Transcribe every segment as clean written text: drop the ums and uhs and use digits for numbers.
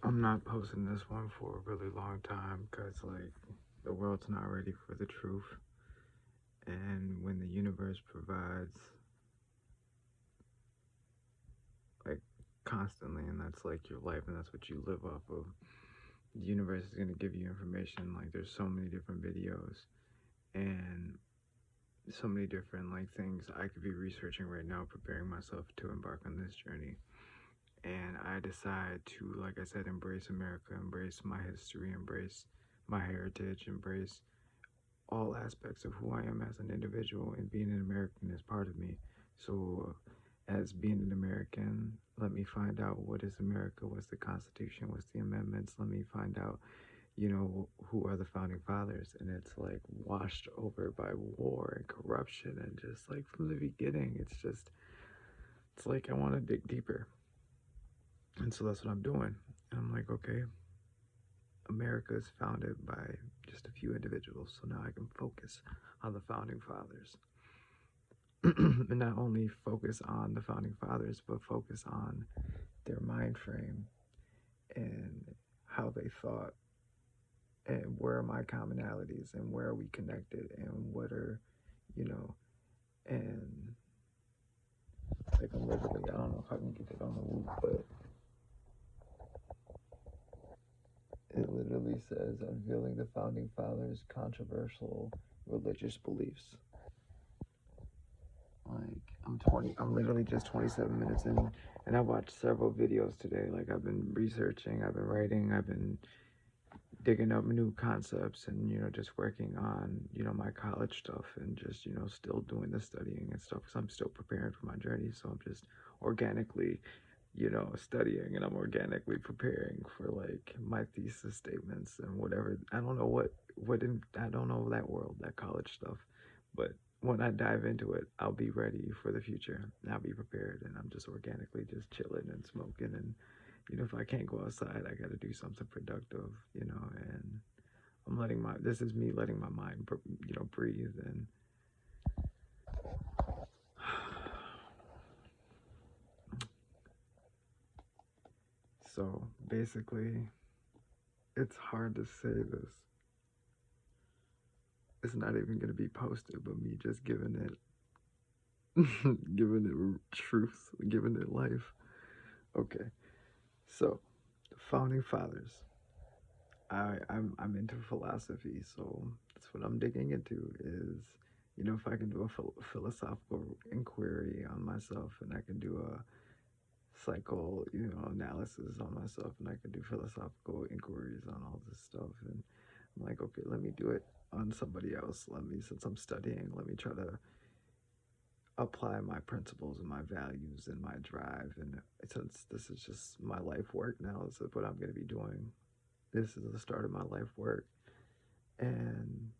I'm not posting this one for a really long time because, like, the world's not ready for the truth. And when the universe provides, like, constantly, and that's like your life, and that's what you live off of, the universe is going to give you information. Like, there's so many different videos and so many different, like, things I could be researching right now, preparing myself to embark on this journey. And I decide to, like I said, embrace America, embrace my history, embrace my heritage, embrace all aspects of who I am as an individual, and being an American is part of me. So, as being an American, let me find out what is America, what's the Constitution, what's the amendments. Let me find out, who are the founding fathers. And it's like washed over by war and corruption, and just like from the beginning, it's like I want to dig deeper. And so that's what I'm doing. And I'm like, okay, America is founded by just a few individuals, so now I can focus on the founding fathers. And not only focus on the founding fathers, but focus on their mind frame and how they thought, and where are my commonalities, and where are we connected, and what are, you know, and like I'm literally, I don't know if I can get it on the loop, but it literally says unveiling the founding fathers' controversial religious beliefs. Like I'm literally just 27 minutes in, and I watched several videos today. Like I've been researching, I've been writing, I've been digging up new concepts, and just working on my college stuff, and just still doing the studying and stuff, because I'm still preparing for my journey. So I'm just organically studying, and I'm organically preparing for like my thesis statements and whatever. I don't know I don't know that world, that college stuff, but when I dive into it, I'll be ready for the future. I'll be prepared, and I'm just organically just chilling and smoking, and if I can't go outside, I got to do something productive, and this is me letting my mind, breathe. And so basically, it's hard to say this. It's not even going to be posted, but me just giving it, giving it truth, giving it life. Okay, so the founding fathers. I'm into philosophy, so that's what I'm digging into. Is if I can do a philosophical inquiry on myself, and I can do a psycho analysis on myself, and I can do philosophical inquiries on all this stuff, and I'm like, okay, let me do it on somebody else. Since I'm studying, let me try to apply my principles and my values and my drive. And since this is just my life work now, this is what I'm going to be doing. This is the start of my life work. And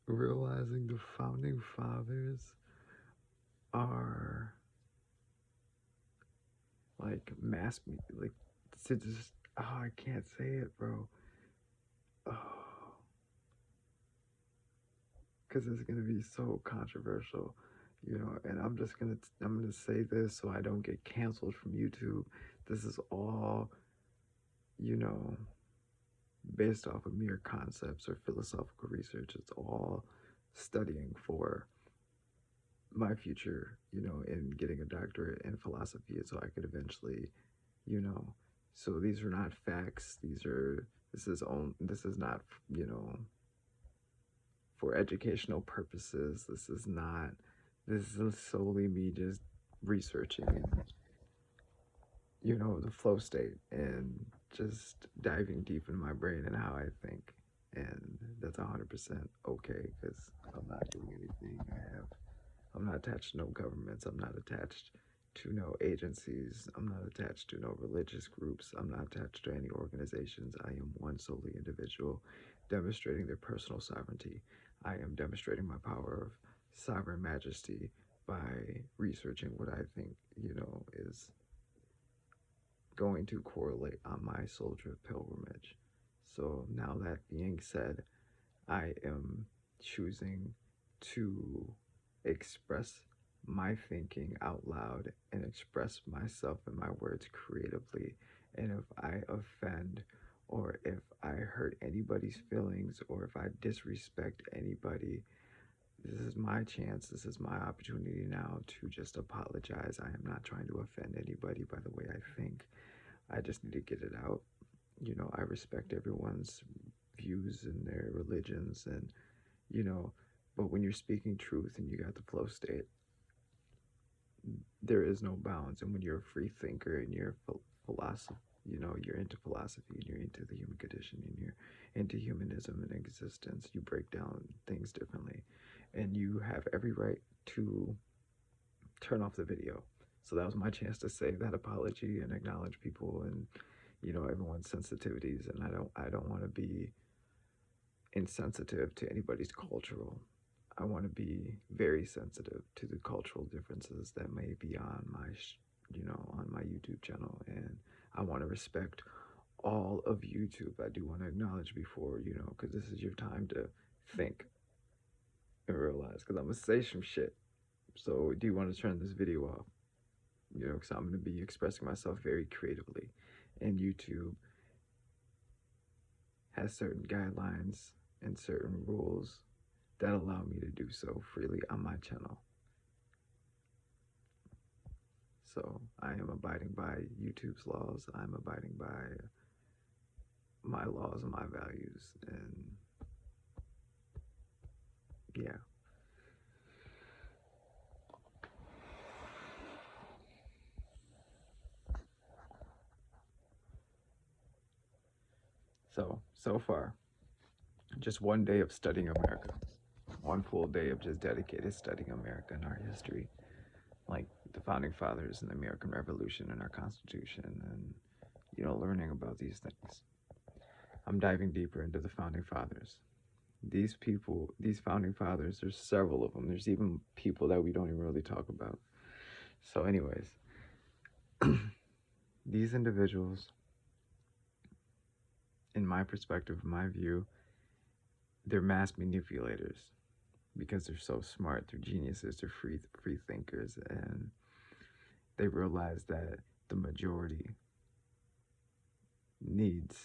realizing the founding fathers are like like, to just, oh, I can't say it, bro. Oh, because it's gonna be so controversial, and I'm gonna say this so I don't get canceled from YouTube. This is all, you know, based off of mere concepts or philosophical research. It's all studying for my future, in getting a doctorate in philosophy, so I could eventually, you know. So these are not facts. This is not, for educational purposes. This is solely me just researching, and the flow state, and just diving deep in my brain and how I think. And that's 100% okay, because I'm not doing anything. I'm not attached to no governments. I'm not attached to no agencies. I'm not attached to no religious groups. I'm not attached to any organizations. I am one solely individual demonstrating their personal sovereignty. I am demonstrating my power of sovereign majesty by researching what I think, is going to correlate on my soul drift pilgrimage. So now that being said, I am choosing to express my thinking out loud and express myself and my words creatively. And if I offend or if I hurt anybody's feelings or if I disrespect anybody, this is my chance. This is my opportunity now to just apologize. I am not trying to offend anybody by the way I think. I just need to get it out. I respect everyone's views and their religions but when you're speaking truth and you got the flow state, there is no bounds. And when you're a free thinker and you're philosophy, you're into philosophy and you're into the human condition and you're into humanism and existence, you break down things differently. And you have every right to turn off the video. So that was my chance to say that apology and acknowledge people and everyone's sensitivities. And I don't want to be insensitive to anybody's cultural. I want to be very sensitive to the cultural differences that may be on on my YouTube channel, and I want to respect all of YouTube. I do want to acknowledge before, because this is your time to think and realize, because I'm gonna say some shit. So do you want to turn this video off? Because I'm gonna be expressing myself very creatively, and YouTube has certain guidelines and certain rules that allow me to do so freely on my channel. So I am abiding by YouTube's laws. I'm abiding by my laws and my values. And yeah. So far, just one day of studying America. One full day of just dedicated studying America and our history. Like the founding fathers and the American Revolution and our Constitution and, learning about these things. I'm diving deeper into the founding fathers. These people, these founding fathers, there's several of them. There's even people that we don't even really talk about. So anyways, these individuals, in my perspective, in my view, they're mass manipulators because they're so smart. They're geniuses. They're free thinkers. And they realize that the majority needs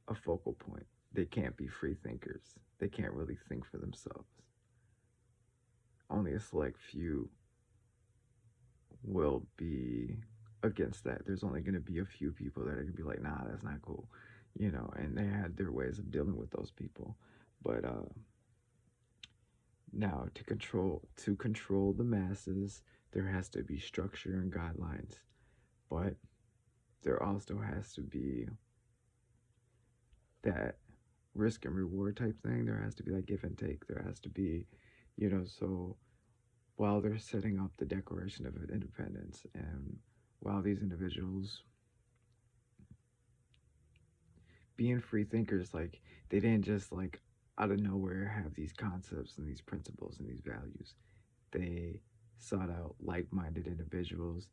a focal point. They can't be free thinkers. They can't really think for themselves. Only a select few will be against that. There's only going to be a few people that are going to be like, nah, that's not cool, and they had their ways of dealing with those people. But now to control the masses, there has to be structure and guidelines, but there also has to be that risk and reward type thing. There has to be that give and take. There has to be, so while they're setting up the Declaration of Independence, and while these individuals being free thinkers, like they didn't just like out of nowhere have these concepts and these principles and these values. They sought out like-minded individuals,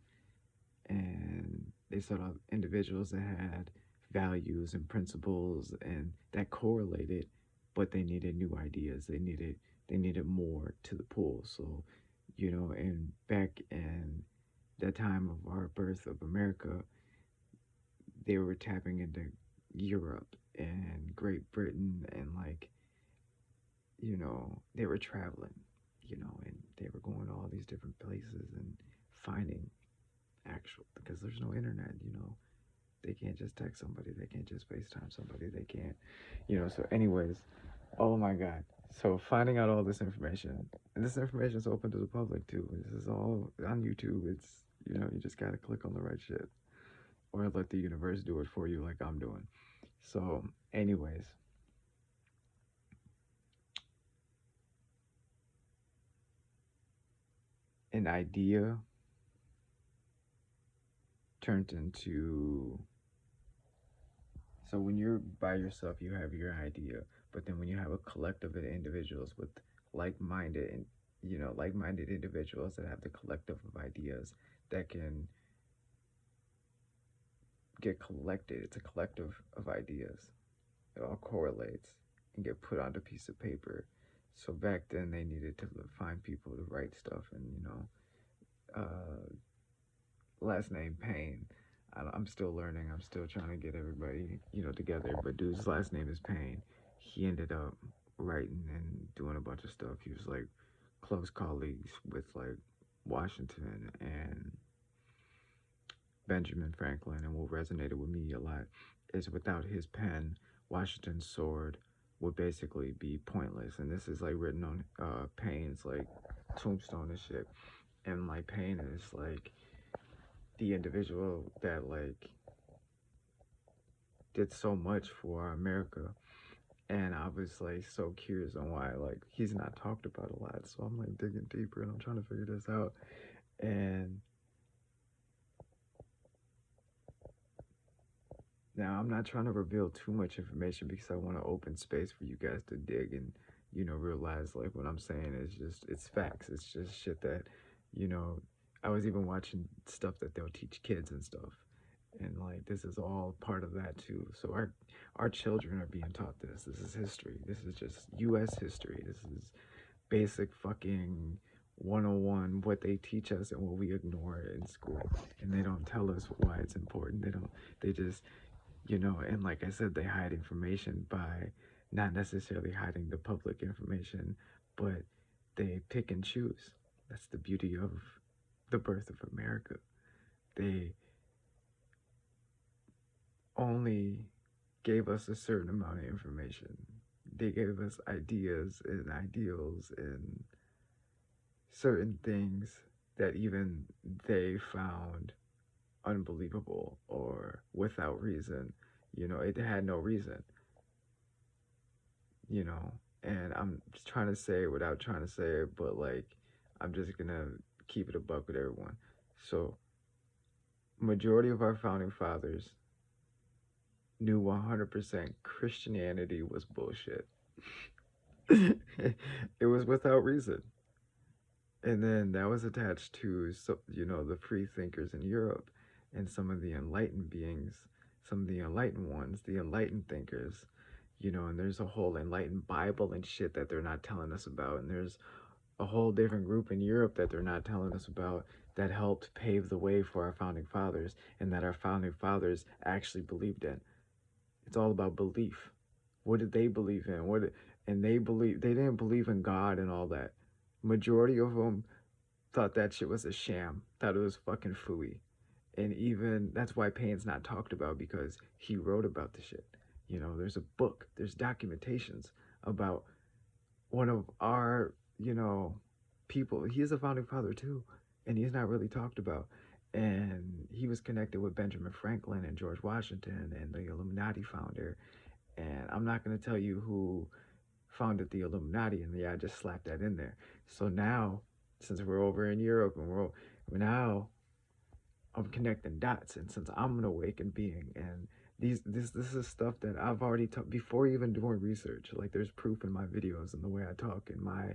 and they sought out individuals that had values and principles and that correlated, but they needed new ideas. They needed more to the pool. So, and back in that time of our birth of America, they were tapping into Europe and Great Britain, and they were traveling, and they were going to all these different places and finding because there's no internet, they can't just text somebody, they can't just FaceTime somebody, they can't, so anyways, oh my God. So finding out all this information, and this information is open to the public too. This is all on YouTube. It's, you just got to click on the right shit or let the universe do it for you like I'm doing. So anyways, an idea turned into, so when you're by yourself, you have your idea, but then when you have a collective of individuals with like-minded and like-minded individuals that have the collective of ideas that can get collected, it's a collective of ideas, it all correlates and get put onto a piece of paper. So back then they needed to find people to write stuff and last name Payne. I'm still learning. I'm still trying to get everybody, together. But dude's last name is Payne. He ended up writing and doing a bunch of stuff. He was like close colleagues with like Washington and Benjamin Franklin. And what resonated with me a lot is without his pen, Washington's sword would basically be pointless. And this is like written on Payne's like tombstone and shit. And like Payne is like the individual that like did so much for America. And I was like so curious on why like he's not talked about a lot. So I'm like digging deeper and I'm trying to figure this out. And now I'm not trying to reveal too much information because I want to open space for you guys to dig and realize like what I'm saying is just it's facts. It's just shit that I was even watching stuff that they'll teach kids and stuff. And like this is all part of that too. So our children are being taught this. This is history. This is just US history. This is basic fucking 101 what they teach us and what we ignore in school. And they don't tell us why it's important. They just and like I said, they hide information by not necessarily hiding the public information, but they pick and choose. That's the beauty of the birth of America. They only gave us a certain amount of information. They gave us ideas and ideals and certain things that even they found unbelievable or without reason. It had no reason, and I'm just trying to say it without trying to say it, but like, I'm just gonna keep it a buck with everyone. So, majority of our founding fathers knew 100% Christianity was bullshit. It was without reason. And then that was attached to, the free thinkers in Europe and some of the enlightened beings, some of the enlightened ones, the enlightened thinkers, and there's a whole enlightened Bible and shit that they're not telling us about. And there's a whole different group in Europe that they're not telling us about that helped pave the way for our founding fathers and that our founding fathers actually believed in. It's all about belief. What did they believe in? And they didn't believe in God and all that. Majority of them thought that shit was a sham, thought it was fucking phooey. And even that's why Payne's not talked about, because he wrote about the shit. There's a book, there's documentations about one of our, people. He is a founding father too, and he's not really talked about. And he was connected with Benjamin Franklin and George Washington and the Illuminati founder. And I'm not going to tell you who founded the Illuminati, and yeah, I just slapped that in there. So now, since we're over in Europe and now I'm connecting dots, and since I'm an awakened being, and this is stuff that I've already taught before even doing research. Like there's proof in my videos and the way I talk and my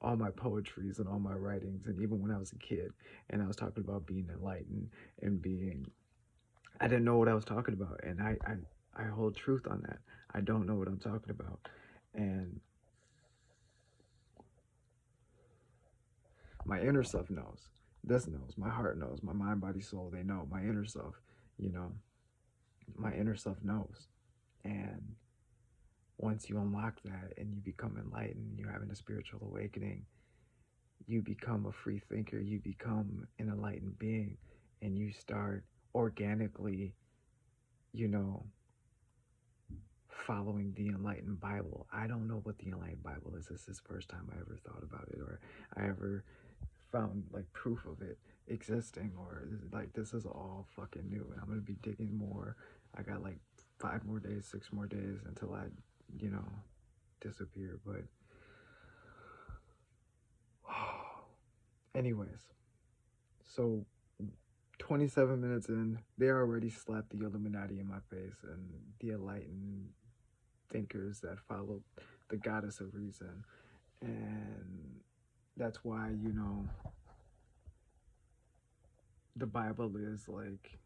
all my poetries and all my writings, and even when I was a kid and I was talking about being enlightened and I didn't know what I was talking about, and I hold truth on that. I don't know what I'm talking about, and my inner self knows. This knows. My heart knows. My mind, body, soul, they know. My inner self, my inner self knows. And once you unlock that and you become enlightened, you're having a spiritual awakening, you become a free thinker, you become an enlightened being, and you start organically, following the enlightened Bible. I don't know what the enlightened Bible is. This is the first time I ever thought about it, or I ever found like proof of it existing, or like this is all fucking new, and I'm gonna be digging more. I got like 5 more days, 6 more days until I disappear. But anyways, so 27 minutes in, they already slapped the Illuminati in my face and the enlightened thinkers that follow the goddess of reason. And that's why the Bible is like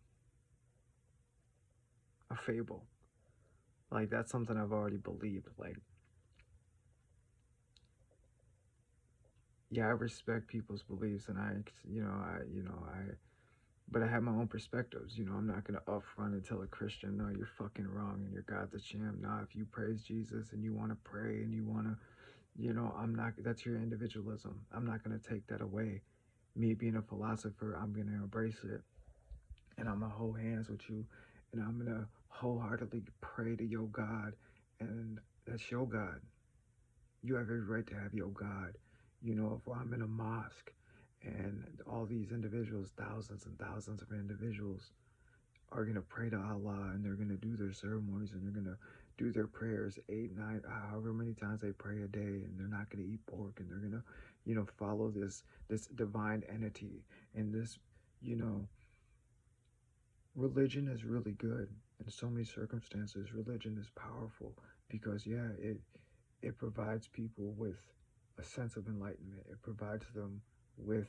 a fable. Like that's something I've already believed. Like yeah, I respect people's beliefs, and but I have my own perspectives. I'm not gonna upfront and tell a Christian, no, you're fucking wrong and your God's a sham. Nah, if you praise Jesus and you want to pray and you want to, I'm not. That's your individualism. I'm not gonna take that away. Me being a philosopher, I'm gonna embrace it, and I'm gonna hold hands with you, and I'm gonna wholeheartedly pray to your God, and that's your God. You have every right to have your God. If I'm in a mosque and all these individuals, thousands and thousands of individuals, are going to pray to Allah, and they're going to do their ceremonies, and they're going to do their prayers 8, 9, however many times they pray a day, and they're not going to eat pork, and they're going to, follow this divine entity. And this, you know, religion is really good in so many circumstances. Religion is powerful because, yeah, it provides people with a sense of enlightenment. It provides them with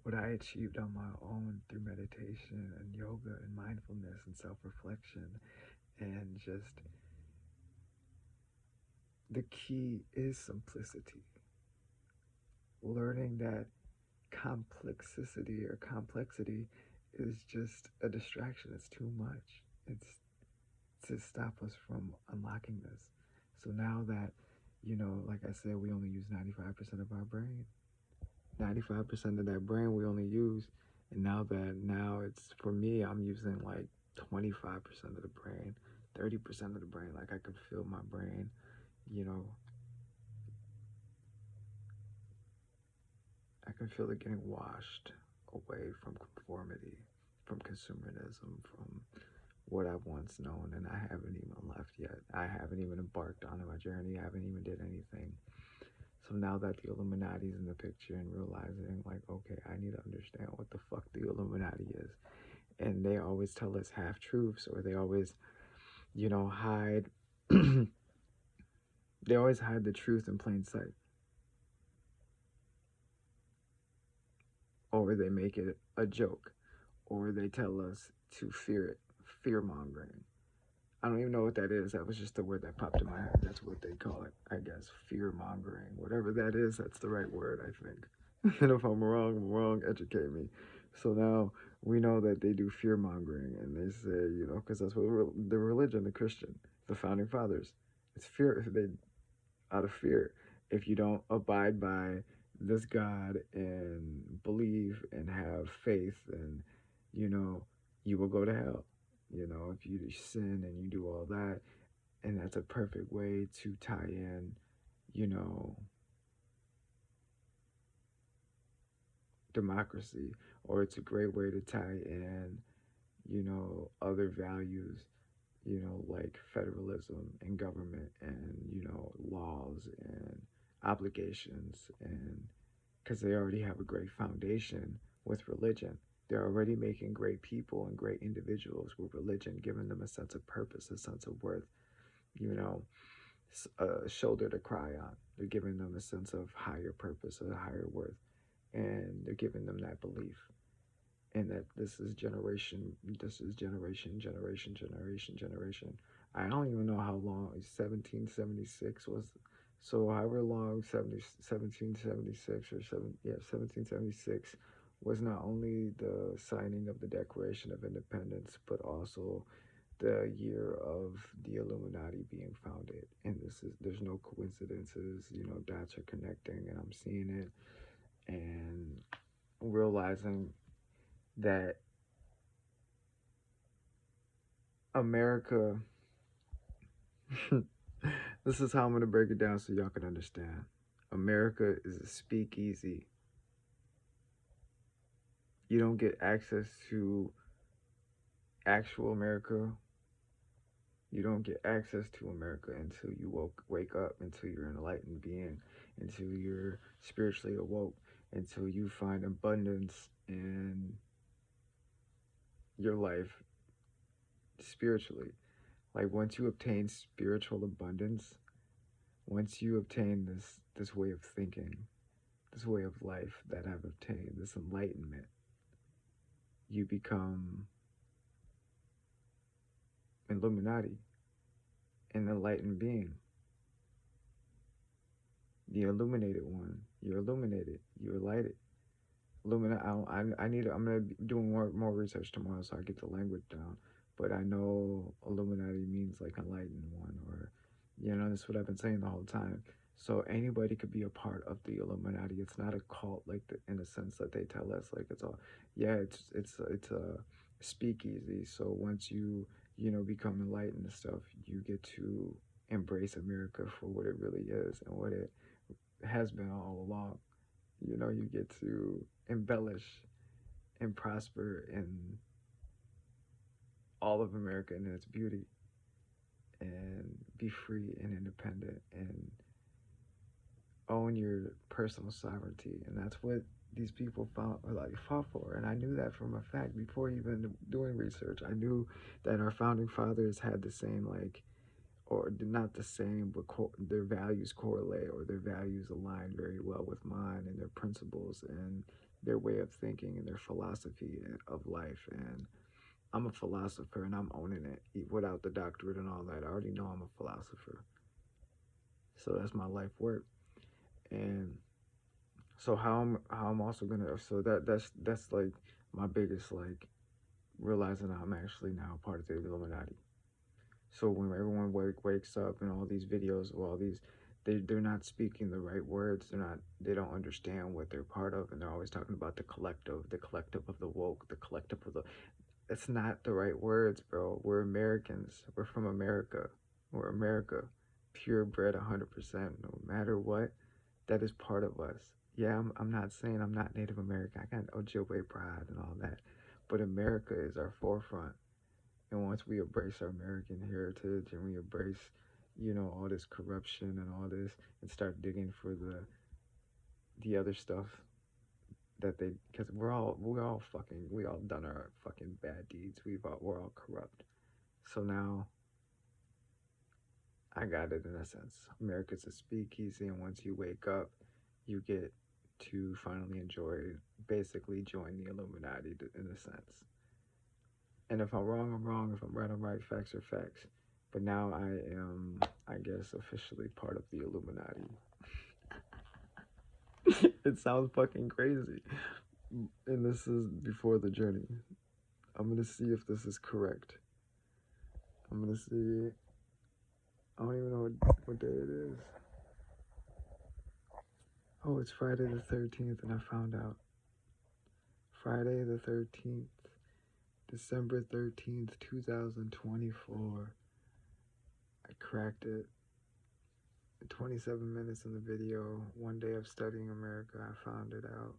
what I achieved on my own through meditation and yoga and mindfulness and self-reflection. And just the key is simplicity. Learning that complexity is just a distraction. It's too much. It's to stop us from unlocking this. So now that, like I said, we only use 95% of our brain. 95% of that brain we only use. And now it's, for me, I'm using like 25% of the brain, 30% of the brain. Like I can feel my brain, you know, I can feel it getting washed away from conformity, from consumerism, from what I've once known, and I haven't even left yet. I haven't even embarked on my journey. I haven't even did anything. So now that the Illuminati's in the picture and realizing, like, okay, I need to understand what the fuck the Illuminati is. And they always tell us half truths, or they always, hide they always hide the truth in plain sight. Or they make it a joke. Or they tell us to fear it. Fear mongering. I don't even know what that is. That was just the word that popped in my head. That's what they call it, I guess. Fear mongering. Whatever that is, that's the right word, I think. And if I'm wrong, educate me. So now we know that they do fear mongering, and they say, because that's what the religion, the Christian, the founding fathers, it's fear. They out of fear. If you don't abide by this God and believe and have faith, and you will go to hell. If you sin and you do all that, and that's a perfect way to tie in, you know, democracy, or it's a great way to tie in, other values, like federalism and government and, laws and obligations, and because they already have a great foundation with religion. They're already making great people and great individuals with religion, giving them a sense of purpose, a sense of worth, you know, a shoulder to cry on. They're giving them a sense of higher purpose, a higher worth, and they're giving them that belief. And that this is generation. I don't even know how long 1776 was. So however long 1776 or 1776 was not only the signing of the Declaration of Independence, but also the year of the Illuminati being founded. And there's no coincidences, dots are connecting, and I'm seeing it and realizing that America, this is how I'm going to break it down so y'all can understand. America is a speakeasy. You don't get access to actual America. You don't get access to America until you wake up, until you're an enlightened being, until you're spiritually awoke, until you find abundance in your life spiritually. Like once you obtain spiritual abundance, once you obtain this way of thinking, this way of life that I've obtained, this enlightenment, you become Illuminati, an enlightened being, the illuminated one. You're illuminated. You're lighted. Illuminate. I need. I'm gonna be doing more research tomorrow, so I get the language down. But I know Illuminati means like enlightened one, or that's what I've been saying the whole time. So anybody could be a part of the Illuminati. It's not a cult like in the sense that they tell us. Like it's all, yeah, it's a speakeasy. So once you become enlightened and stuff, you get to embrace America for what it really is and what it has been all along. You get to embellish and prosper in all of America and its beauty and be free and independent and own your personal sovereignty. And that's what these people fought for. And I knew that from a fact before even doing research. I knew that our founding fathers had the same, or not the same, but their values correlate, or their values align very well with mine, and their principles and their way of thinking and their philosophy of life. And I'm a philosopher, and I'm owning it without the doctorate and all that. I already know I'm a philosopher, so that's my life work. And so how I'm also gonna, so that's like my biggest, like, realizing I'm actually now part of the Illuminati. So when everyone wakes up and all these videos of all these, they're not speaking the right words. They don't understand what they're part of, and they're always talking about the collective of the woke, the collective of the. It's not the right words, bro. We're Americans. We're from America. We're America, purebred 100%. No matter what, that is part of us. Yeah, I'm not saying I'm not Native American. I got Ojibwe pride and all that, but America is our forefront. And once we embrace our American heritage and we embrace, all this corruption and all this, and start digging for the other stuff that because we all done our fucking bad deeds. We're all corrupt. So now I got it in a sense. America's a speakeasy, and once you wake up, you get to finally basically join the Illuminati in a sense. And if I'm wrong, I'm wrong. If I'm right, I'm right. Facts are facts. But now I am, I guess, officially part of the Illuminati. It sounds fucking crazy. And this is before the journey. I'm going to see if this is correct. I'm going to see. I don't even know what day it is. Oh, it's Friday the 13th, and I found out. Friday the 13th, December 13th, 2024. I cracked it. 27 minutes in the video, one day of studying America, I found it out.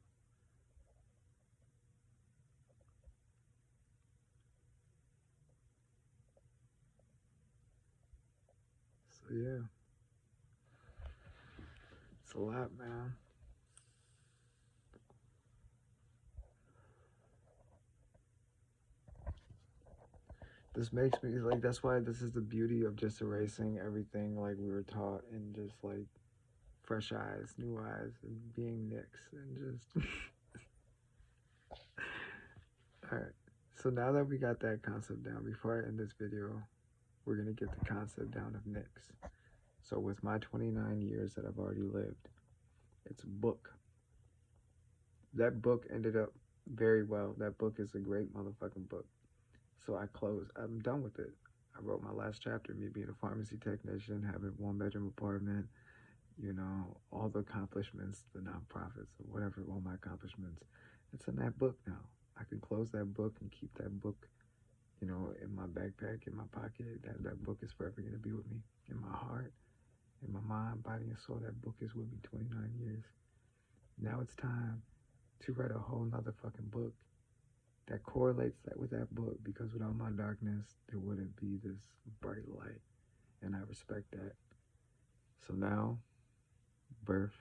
So yeah, it's a lot, man. This makes me, like, that's why this is the beauty of just erasing everything like we were taught, and just like fresh eyes, new eyes, and being Nicks, and just alright. So now that we got that concept down, before I end this video, we're gonna get the concept down of Nicks. So with my 29 years that I've already lived, it's a book. That book ended up very well. That book is a great motherfucking book. So I'm done with it. I wrote my last chapter, me being a pharmacy technician, having a 1-bedroom apartment, all the accomplishments, the nonprofits, or whatever, all my accomplishments. It's in that book now. I can close that book and keep that book, in my backpack, in my pocket. That book is forever going to be with me, in my heart, in my mind, body, and soul. That book is with me 29 years. Now it's time to write a whole nother fucking book that correlates with that book, because without my darkness, there wouldn't be this bright light, and I respect that. So now, birth,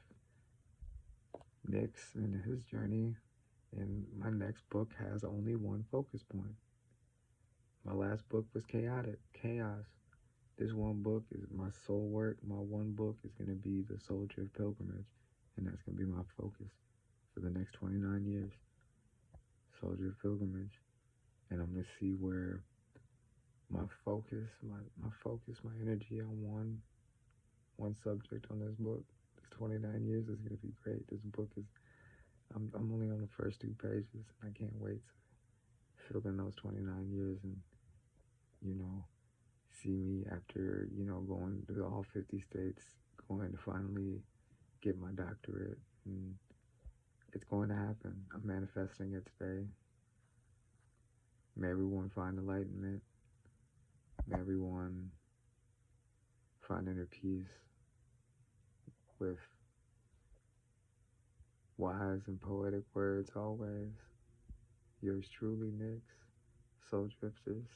Nicks and his journey, and my next book has only one focus point. My last book was chaos. This one book is my soul work. My one book is going to be the Soul Drift Pilgrimage, and that's going to be my focus for the next 29 years. Soul Drift Pilgrimage. And I'm going to see where my focus, my energy on one subject on this book, this 29 years is going to be great. This book is, I'm only on the first 2 pages, and I can't wait to fill in those 29 years and, you know, see me after, you know, going to all 50 states, going to finally get my doctorate. And it's going to happen. I'm manifesting it today. May everyone find enlightenment. May everyone find inner peace with wise and poetic words always. Yours truly, Nyx, Soul Drifters.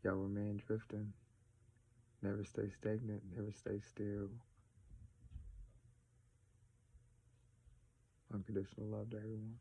Y'all remain drifting. Never stay stagnant. Never stay still. Unconditional love to everyone.